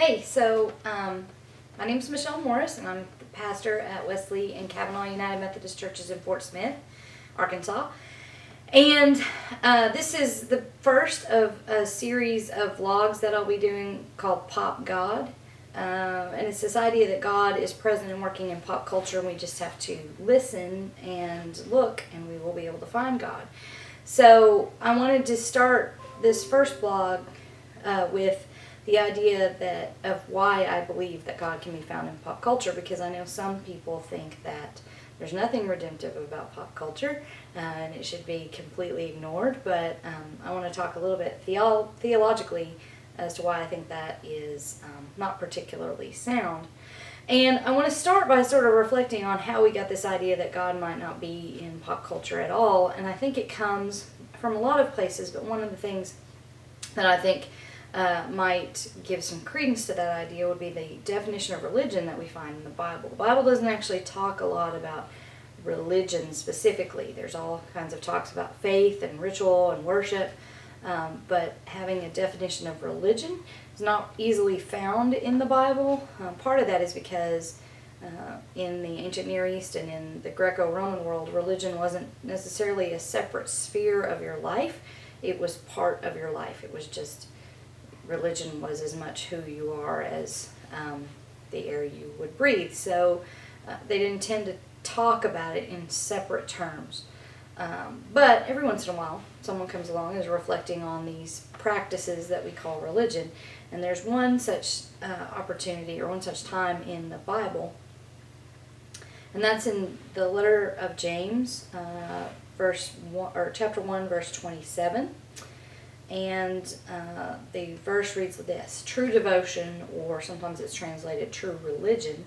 My name is Michelle Morris, and I'm the pastor at Wesley and Kavanaugh United Methodist Churches in Fort Smith, Arkansas. And this is the first of a series of vlogs that I'll be doing called Pop God. And it's this idea that God is present and working in pop culture, and we just have to listen and look, and we will be able to find God. So I wanted to start this first vlog with the idea that of why I believe that God can be found in pop culture, because I know some people think that there's nothing redemptive about pop culture and it should be completely ignored, but I want to talk a little bit theologically as to why I think that is not particularly sound. And I want to start by sort of reflecting on how we got this idea that God might not be in pop culture at all, and I think it comes from a lot of places, but one of the things that I think might give some credence to that idea would be the definition of religion that we find in the Bible. The Bible doesn't actually talk a lot about religion specifically. There's all kinds of talks about faith and ritual and worship, but having a definition of religion is not easily found in the Bible. Part of that is because in the ancient Near East and in the Greco-Roman world, religion wasn't necessarily a separate sphere of your life. It was part of your life. It was just religion was as much who you are as the air you would breathe. So they didn't tend to talk about it in separate terms. But every once in a while, someone comes along and is reflecting on these practices that we call religion. And there's one such opportunity or one such time in the Bible. And that's in the letter of James, chapter 1, verse 27. And the verse reads this: true devotion, or sometimes it's translated true religion,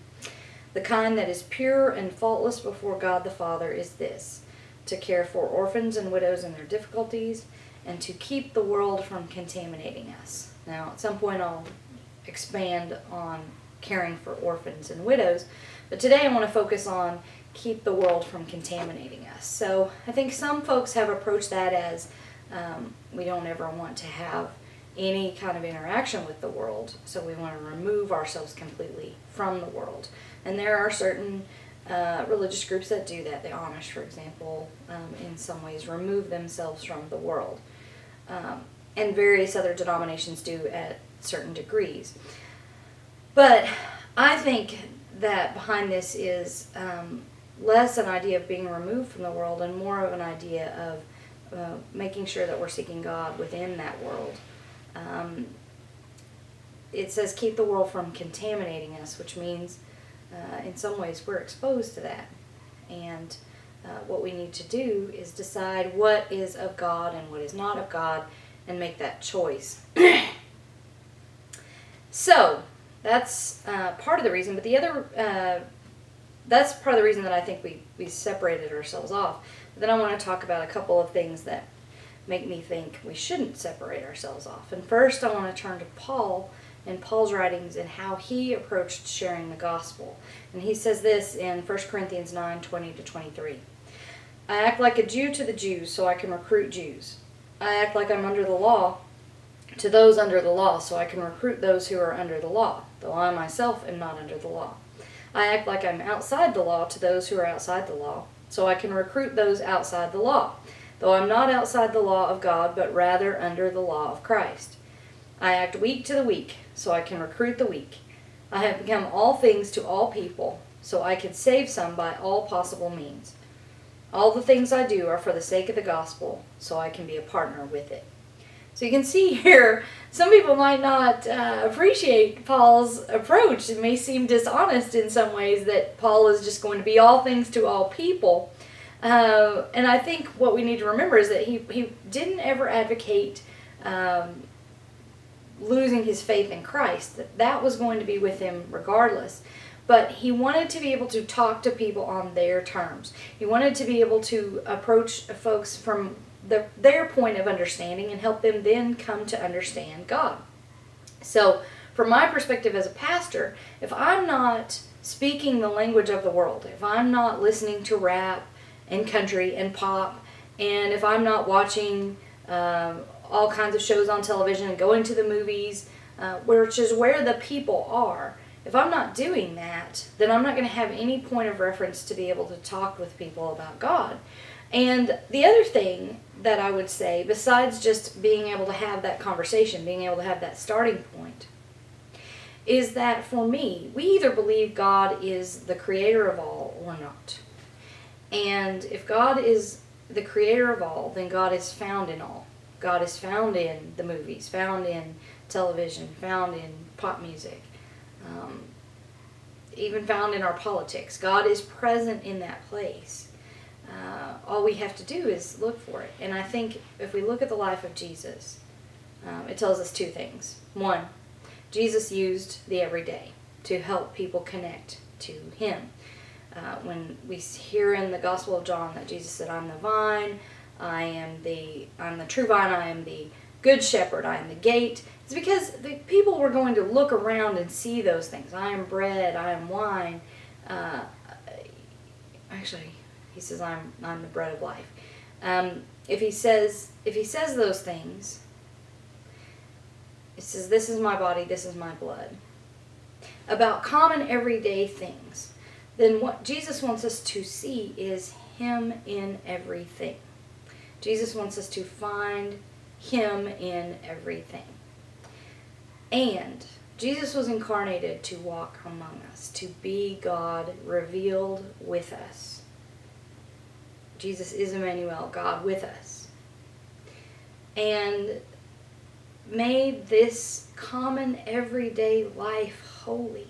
the kind that is pure and faultless before God the Father, is this: to care for orphans and widows in their difficulties, and to keep the world from contaminating us. Now, at some point I'll expand on caring for orphans and widows, but today I want to focus on keep the world from contaminating us. So I think some folks have approached that as we don't ever want to have any kind of interaction with the world, so we want to remove ourselves completely from the world. And there are certain religious groups that do that. The Amish, for example, in some ways remove themselves from the world. And various other denominations do at certain degrees. But I think that behind this is less an idea of being removed from the world and more of an idea of making sure that we're seeking God within that world. It says keep the world from contaminating us, which means in some ways we're exposed to that. And what we need to do is decide what is of God and what is not of God and make that choice. So that's part of the reason, but the other that's part of the reason that I think we separated ourselves off. But then I want to talk about a couple of things that make me think we shouldn't separate ourselves off. And first I want to turn to Paul and Paul's writings and how he approached sharing the gospel. And he says this in 1 Corinthians 9:20-23. I act like a Jew to the Jews so I can recruit Jews. I act like I'm under the law to those under the law so I can recruit those who are under the law, though I myself am not under the law. I act like I'm outside the law to those who are outside the law, so I can recruit those outside the law, though I'm not outside the law of God, but rather under the law of Christ. I act weak to the weak, so I can recruit the weak. I have become all things to all people, so I can save some by all possible means. All the things I do are for the sake of the gospel, so I can be a partner with it. So you can see here, some people might not appreciate Paul's approach. It may seem dishonest in some ways that Paul is just going to be all things to all people. And I think what we need to remember is that he didn't ever advocate losing his faith in Christ. That was going to be with him regardless. But he wanted to be able to talk to people on their terms. He wanted to be able to approach folks from their point of understanding and help them then come to understand God. So from my perspective as a pastor, if I'm not speaking the language of the world, if I'm not listening to rap and country and pop, and if I'm not watching all kinds of shows on television and going to the movies, which is where the people are. If I'm not doing that, then I'm not going to have any point of reference to be able to talk with people about God. And the other thing that I would say, besides just being able to have that conversation, being able to have that starting point, is that for me, we either believe God is the creator of all or not. And if God is the creator of all, then God is found in all. God is found in the movies, found in television, found in pop music, even found in our politics. God is present in that place. All we have to do is look for it. And I think if we look at the life of Jesus, it tells us two things. One, Jesus used the everyday to help people connect to Him. When we hear in the Gospel of John that Jesus said, I'm the vine, I'm the true vine, I am the good shepherd, I am the gate. It's because the people were going to look around and see those things. I am bread, I am wine. Actually, he says I'm the bread of life. If he says those things, it says, this is my body, this is my blood. About common everyday things. Then what Jesus wants us to see is Him in everything. Jesus wants us to find Him in everything. And Jesus was incarnated to walk among us, to be God revealed with us. Jesus is Emmanuel, God with us. And made this common everyday life holy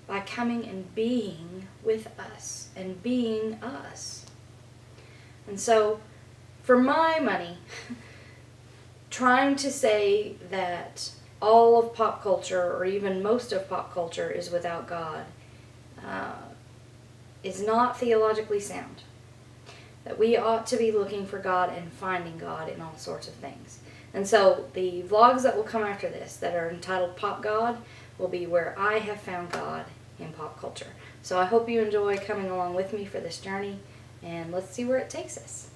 by coming and being with us and being us. And so, for my money, trying to say that all of pop culture, or even most of pop culture, is without God, is not theologically sound. That we ought to be looking for God and finding God in all sorts of things. And so the vlogs that will come after this that are entitled Pop God will be where I have found God in pop culture. So I hope you enjoy coming along with me for this journey, and let's see where it takes us.